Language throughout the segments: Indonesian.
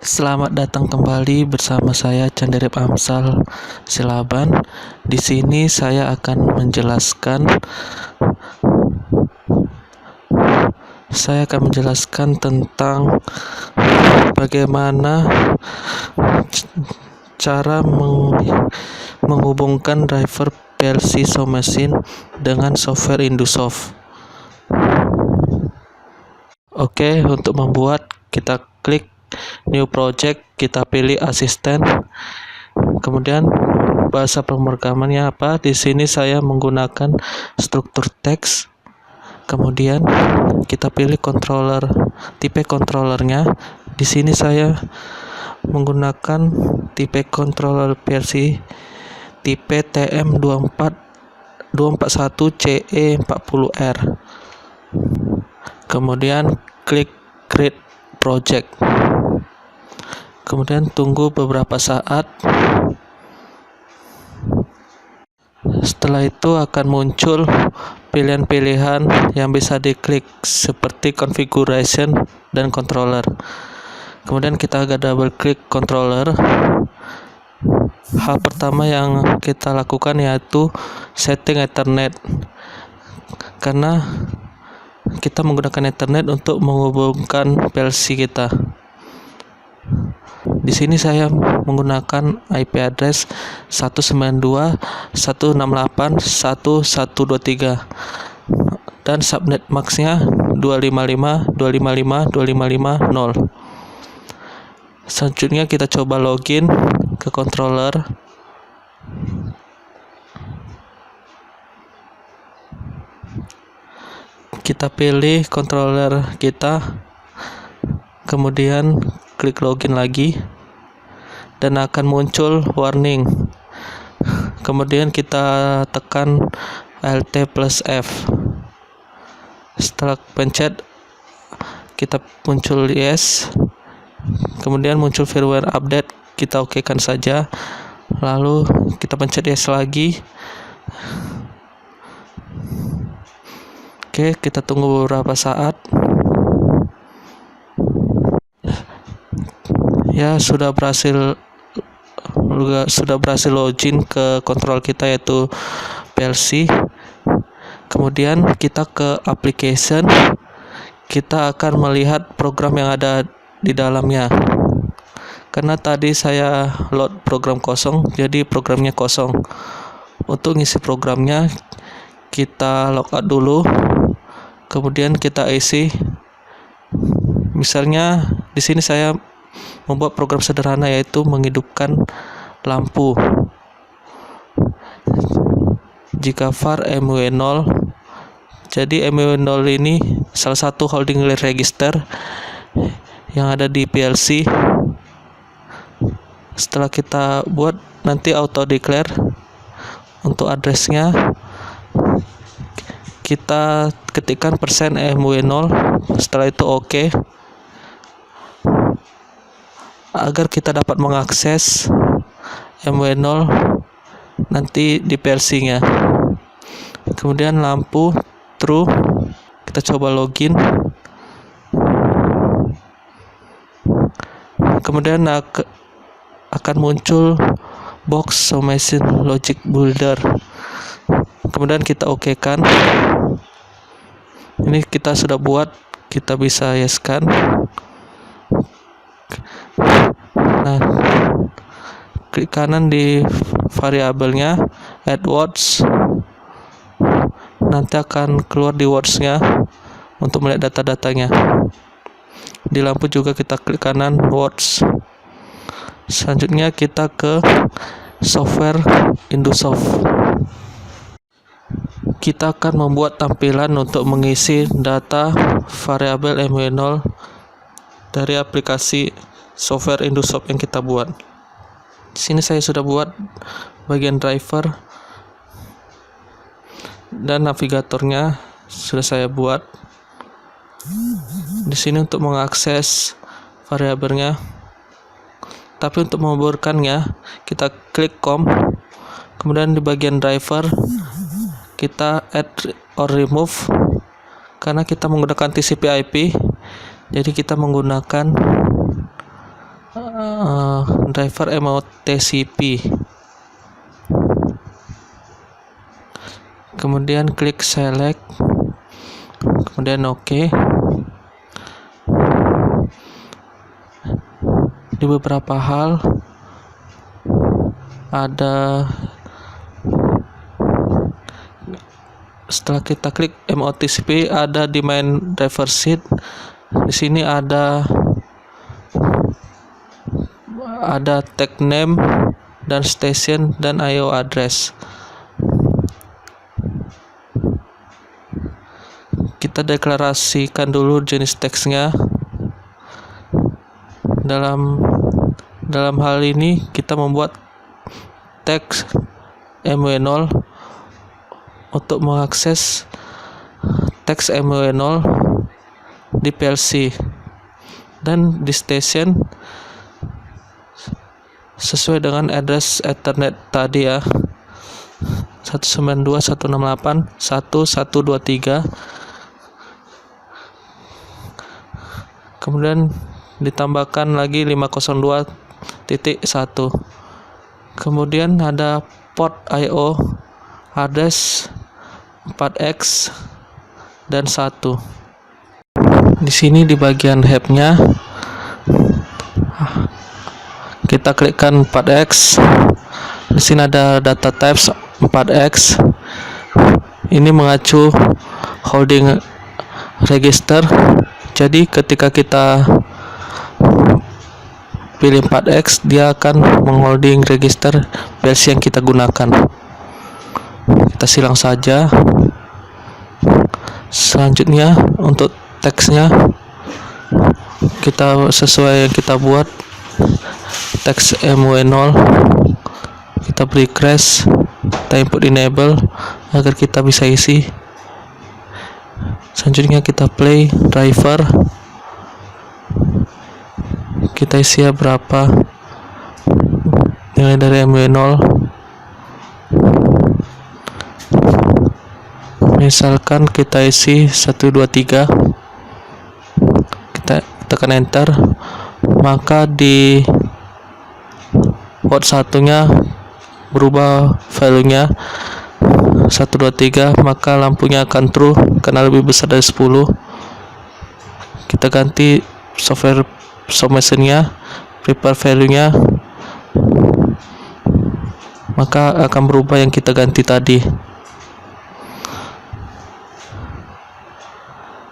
Selamat datang kembali bersama saya Candirip Amsal Silaban. Di sini saya akan menjelaskan tentang bagaimana cara menghubungkan driver PLC SoftMachine dengan software Indusoft. Oke, untuk membuat kita klik New Project, kita pilih asisten. Kemudian bahasa pemrogramannya apa? Di sini saya menggunakan struktur teks. Kemudian kita pilih controller, tipe controllernya. Di sini saya menggunakan tipe controller versi tipe TM241CE40R. Kemudian klik Create Project. Kemudian tunggu beberapa saat. Setelah itu akan muncul pilihan-pilihan yang bisa diklik seperti configuration dan controller. Kemudian kita agak double klik controller. Hal pertama yang kita lakukan yaitu setting Ethernet, karena kita menggunakan Ethernet untuk menghubungkan PLC kita. Di sini saya menggunakan IP address 192.168.1.123 dan subnet maxnya 255.255.255.0. Selanjutnya kita coba login ke controller. Kita pilih controller kita, kemudian klik login lagi dan akan muncul warning. Kemudian kita tekan Alt+F. Setelah pencet, kita muncul yes. Kemudian muncul firmware update, kita okekan saja. Lalu kita pencet yes lagi. Oke, kita tunggu beberapa saat. Ya, sudah berhasil login ke kontrol kita yaitu PLC. Kemudian kita ke application. Kita akan melihat program yang ada di dalamnya. Karena tadi saya load program kosong, jadi programnya kosong. Untuk ngisi programnya, kita logout dulu. Kemudian kita isi. Misalnya di sini saya membuat program sederhana yaitu menghidupkan lampu. Jika var MW0, jadi MW0 ini salah satu holding register yang ada di PLC. Setelah kita buat, nanti auto declare untuk addressnya. Kita ketikkan %MW0. Setelah itu oke. Agar kita dapat mengakses MW0 nanti di PLC-nya. Kemudian lampu true. Kita coba login. Kemudian akan muncul box SoftMachine Logic Builder. Kemudian kita okekan. Ini kita sudah buat, kita bisa yeskan. Nah, klik kanan di variabelnya add words. Nanti akan keluar di words-nya untuk melihat data-datanya. Di lampu juga kita klik kanan words. Selanjutnya kita ke software Indusoft. Kita akan membuat tampilan untuk mengisi data variabel MW0 dari aplikasi software Indusoft yang kita buat. Di sini saya sudah buat bagian driver dan navigatornya sudah saya buat. Di sini untuk mengakses variabelnya. Tapi untuk membuatkannya, kita klik com. Kemudian di bagian driver kita add or remove. Karena kita menggunakan TCP/IP, jadi kita menggunakan driver MOTCP. Kemudian klik select, kemudian OK. Di beberapa hal ada, setelah kita klik MOTCP, ada di main driver sheet. Di sini ada tag name dan station dan IO address. Kita deklarasikan dulu jenis teksnya. Dalam hal ini kita membuat teks MW0 untuk mengakses teks MW0 di PLC, dan di station sesuai dengan address Ethernet tadi ya, 192.168.1.123. Kemudian ditambahkan lagi 502.1. Kemudian ada port IO address 4X dan 1. Di sini di bagian hub-nya kita klikkan 4X. Di sini ada data types 4X. Ini mengacu holding register. Jadi ketika kita pilih 4X, dia akan mengholding register PLC yang kita gunakan. Kita silang saja. Selanjutnya untuk teksnya kita sesuai yang kita buat, teks MW0 kita beri crash, kita input enable agar kita bisa isi. Selanjutnya kita play driver, kita isi berapa nilai dari MW0. Misalkan kita isi 123, kita tekan enter, maka di port satunya berubah value-nya 123, maka lampunya akan true karena lebih besar dari 10. Kita ganti software summation-nya, prepare value-nya, maka akan berubah yang kita ganti tadi.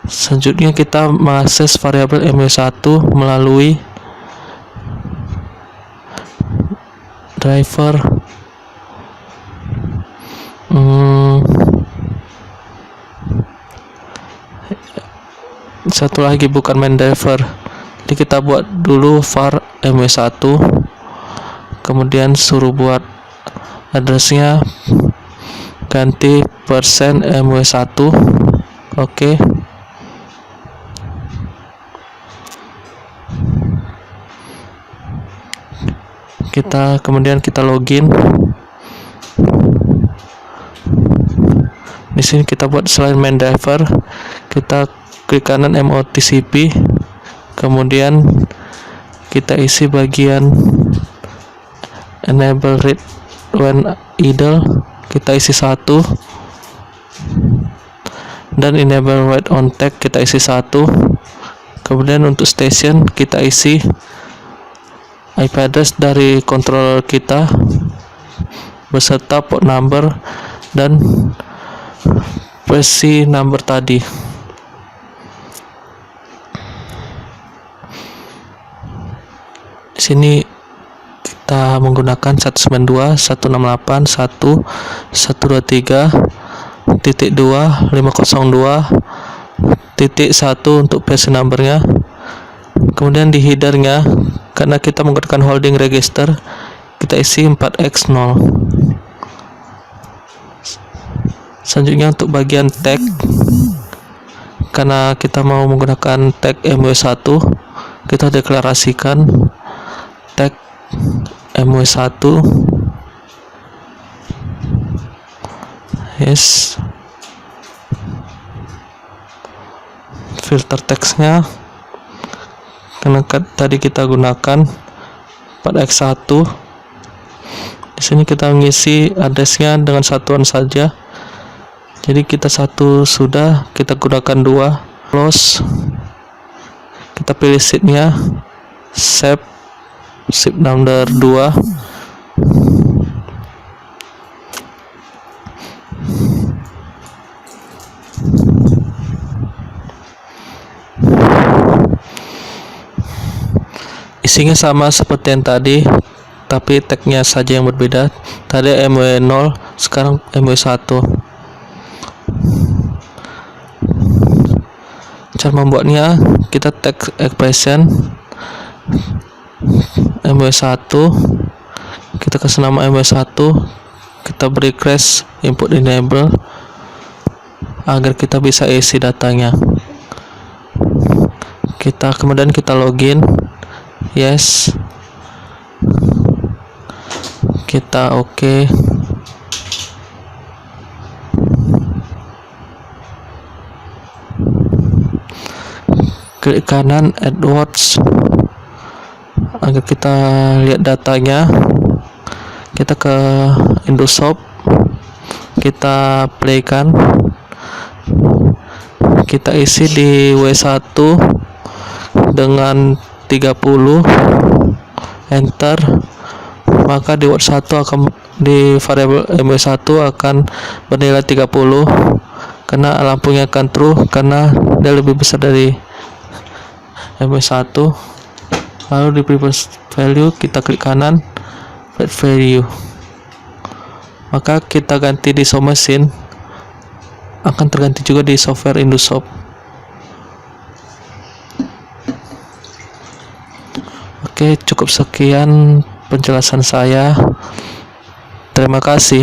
Selanjutnya kita mengakses variabel MW1 melalui driver. Satu lagi bukan main driver. Jadi kita buat dulu var MW1, kemudian suruh buat addressnya ganti persen MW1. Oke. Kemudian kita login. Di sini kita buat selain main driver, kita klik kanan MOTCP, kemudian kita isi bagian enable read when idle, kita isi 1, dan enable write on tag kita isi 1. Kemudian untuk station kita isi IP address dari controller kita beserta port number dan versi number tadi. Di sini kita menggunakan 192.168.1.2.502.1 untuk versi numbernya. Kemudian di headernya, karena kita menggunakan holding register, kita isi 4X0. Selanjutnya untuk bagian tag, karena kita mau menggunakan tag MW1, kita deklarasikan tag MW1 yes, filter teksnya karena tadi kita gunakan 4x1. Di sini kita mengisi addressnya dengan satuan saja. Jadi kita satu sudah, kita gunakan 2. Close. Kita pilih sheetnya, save number 2. Isinya sama seperti yang tadi, tapi tagnya saja yang berbeda. Tadi MW0, sekarang MW1. Cara membuatnya, kita tag expression MW1, kita kasih nama MW1, kita beri class input enable agar kita bisa isi datanya. Kemudian kita login, yes, kita oke. Klik kanan AdWords agar kita lihat datanya. Kita ke Indoshop, kita playkan, kita isi di W1 dengan 30, enter, maka di Word 1 akan di variabel MW1 akan bernilai 30 karena lampunya akan true karena dia lebih besar dari MW1. Lalu di previous value kita klik kanan add value, maka kita ganti di show machine, akan terganti juga di software Indoshop. Oke, cukup sekian penjelasan saya. Terima kasih.